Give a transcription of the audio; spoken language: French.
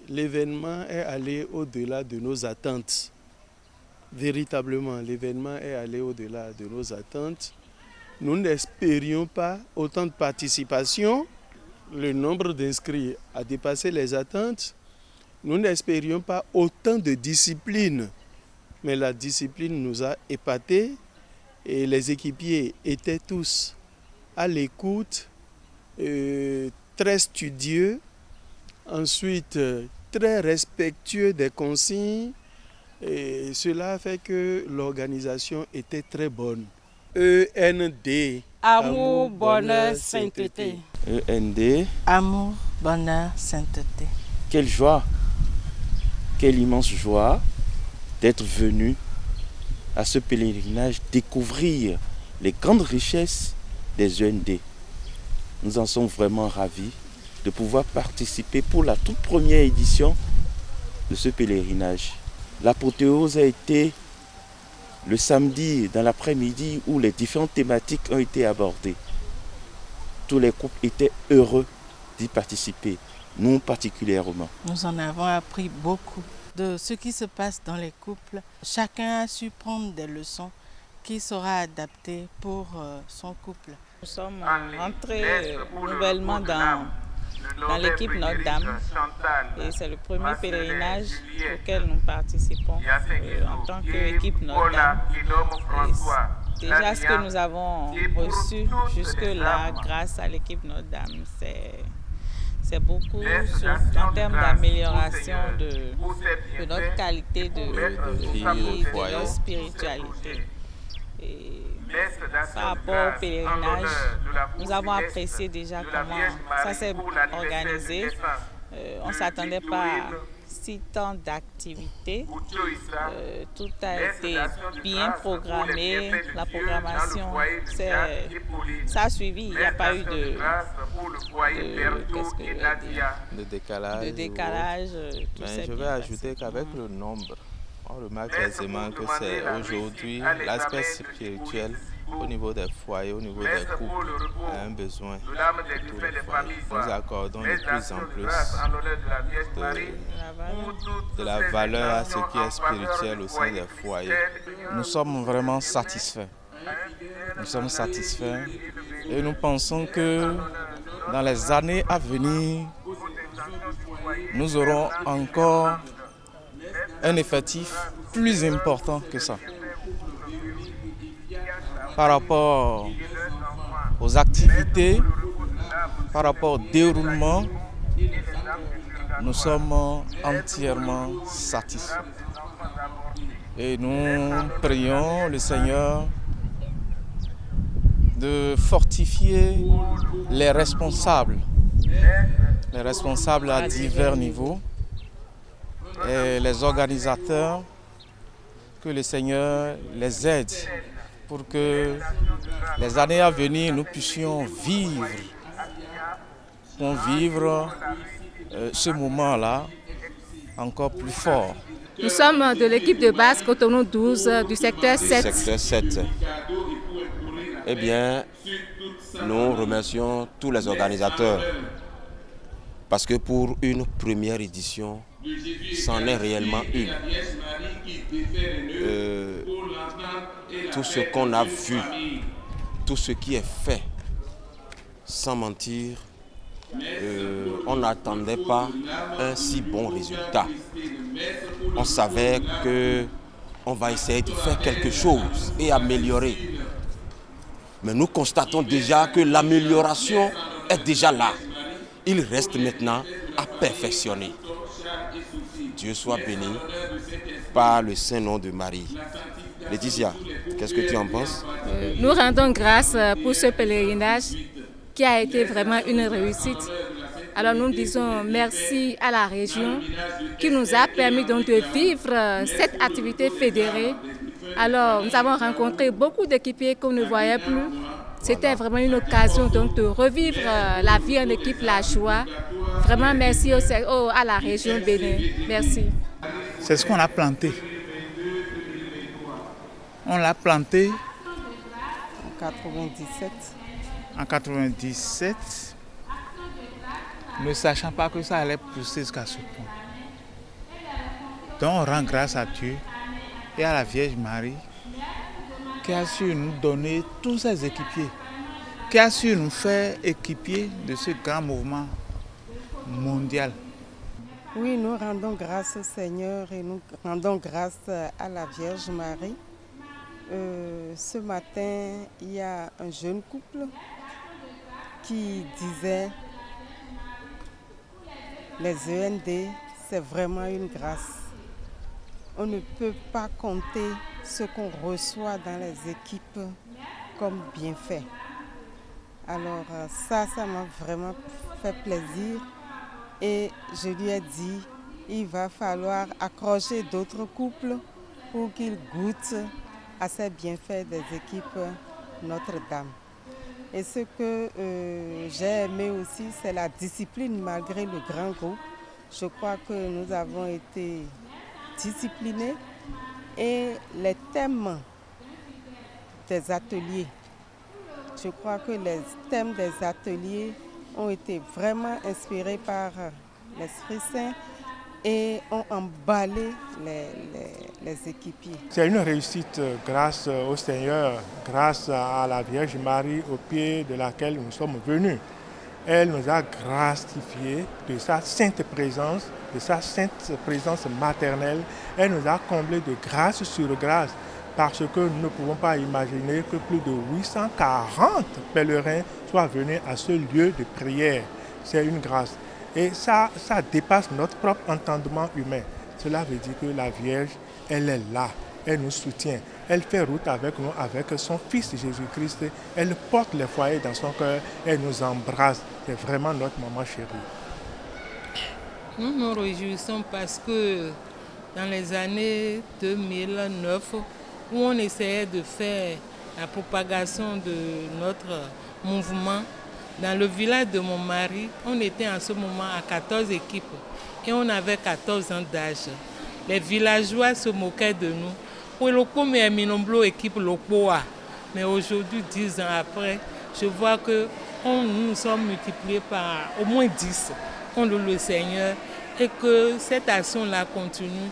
l'événement est allé au-delà de nos attentes. Véritablement, l'événement est allé au-delà de nos attentes. Nous n'espérions pas autant de participation. Le nombre d'inscrits a dépassé les attentes. Nous n'espérions pas autant de discipline. Mais la discipline nous a épatés et les équipiers étaient tous à l'écoute, très studieux, ensuite très respectueux des consignes. Et cela a fait que l'organisation était très bonne. END. Amour, bonheur, sainteté. END. Amour, bonheur, sainteté. Quelle joie, quelle immense joie d'être venu à ce pèlerinage découvrir les grandes richesses des END. Nous en sommes vraiment ravis de pouvoir participer pour la toute première édition de ce pèlerinage. L'apothéose a été le samedi dans l'après-midi où les différentes thématiques ont été abordées. Tous les couples étaient heureux d'y participer, nous particulièrement. Nous en avons appris beaucoup de ce qui se passe dans les couples. Chacun a su prendre des leçons qui sera adaptées pour son couple. Nous sommes entrés nouvellement dans l'équipe Notre-Dame et c'est le premier pèlerinage auquel nous participons en tant qu'équipe Notre-Dame. Déjà ce que nous avons reçu jusque-là grâce à l'équipe Notre-Dame, c'est beaucoup en termes d'amélioration de notre qualité de vie, de notre spiritualité. Et par rapport au pèlerinage, nous avons apprécié déjà comment ça s'est organisé. On ne s'attendait pas à si tant d'activités. Tout a été bien programmé. La programmation, ça a suivi. Il n'y a pas eu de décalage. Je vais ajouter qu'avec le nombre, on remarque aisément que c'est aujourd'hui l'aspect spirituel au niveau des foyers, au niveau des couples, a un besoin de tous les foyers. Nous accordons de plus en plus de la valeur à ce qui est spirituel au sein des foyers. Nous sommes vraiment satisfaits. Nous sommes satisfaits et nous pensons que dans les années à venir, nous aurons encore un effectif plus important que ça. Par rapport aux activités, par rapport au déroulement, nous sommes entièrement satisfaits. Et nous prions le Seigneur de fortifier les responsables à divers niveaux, et les organisateurs, que le Seigneur les aide pour que les années à venir, nous puissions vivre ce moment-là encore plus fort. Nous sommes de l'équipe de base Cotonou 12 du secteur 7. Secteur 7. Eh bien, nous remercions tous les organisateurs parce que pour une première édition, c'en est réellement une. Tout ce qu'on a vu, tout ce qui est fait, sans mentir, on n'attendait pas un si bon résultat. On savait qu'on va essayer de faire quelque chose et améliorer. Mais nous constatons déjà que l'amélioration est déjà là. Il reste maintenant à perfectionner. Dieu soit béni par le saint nom de Marie. Laetitia, qu'est-ce que tu en penses? Nous rendons grâce pour ce pèlerinage qui a été vraiment une réussite. Alors nous disons merci à la région qui nous a permis donc de vivre cette activité fédérée. Alors nous avons rencontré beaucoup d'équipiers qu'on ne voyait plus. C'était vraiment une occasion donc de revivre la vie en équipe, la joie. Vraiment merci à la région Bénin. Merci. C'est ce qu'on a planté. On l'a planté en 97. En 97, ne sachant pas que ça allait pousser jusqu'à ce point. Donc on rend grâce à Dieu et à la Vierge Marie qui a su nous donner tous ces équipiers, qui a su nous faire équipiers de ce grand mouvement mondial. Oui, nous rendons grâce au Seigneur et nous rendons grâce à la Vierge Marie. Ce matin, il y a un jeune couple qui disait les END, c'est vraiment une grâce. On ne peut pas compter ce qu'on reçoit dans les équipes comme bienfait. Alors ça m'a vraiment fait plaisir et je lui ai dit, il va falloir accrocher d'autres couples pour qu'ils goûtent à ces bienfaits des équipes Notre-Dame. Et ce que j'ai aimé aussi, c'est la discipline malgré le grand groupe. Je crois que nous avons été disciplinés et les thèmes des ateliers. Je crois que les thèmes des ateliers ont été vraiment inspirés par l'Esprit Saint et ont emballé les équipiers. C'est une réussite grâce au Seigneur, grâce à la Vierge Marie au pied de laquelle nous sommes venus. Elle nous a gracifiés de sa sainte présence, de sa sainte présence maternelle. Elle nous a comblés de grâce sur grâce parce que nous ne pouvons pas imaginer que plus de 840 pèlerins soient venus à ce lieu de prière. C'est une grâce. Et ça dépasse notre propre entendement humain. Cela veut dire que la Vierge, elle est là, elle nous soutient, elle fait route avec nous, avec son Fils Jésus-Christ. Elle porte les foyers dans son cœur, elle nous embrasse. C'est vraiment notre maman chérie. Nous nous réjouissons parce que dans les années 2009, où on essayait de faire la propagation de notre mouvement, dans le village de mon mari, on était en ce moment à 14 équipes et on avait 14 ans d'âge. Les villageois se moquaient de nous. Mais aujourd'hui, 10 ans après, je vois que nous sommes multipliés par au moins 10 contre le Seigneur et que cette action-là continue.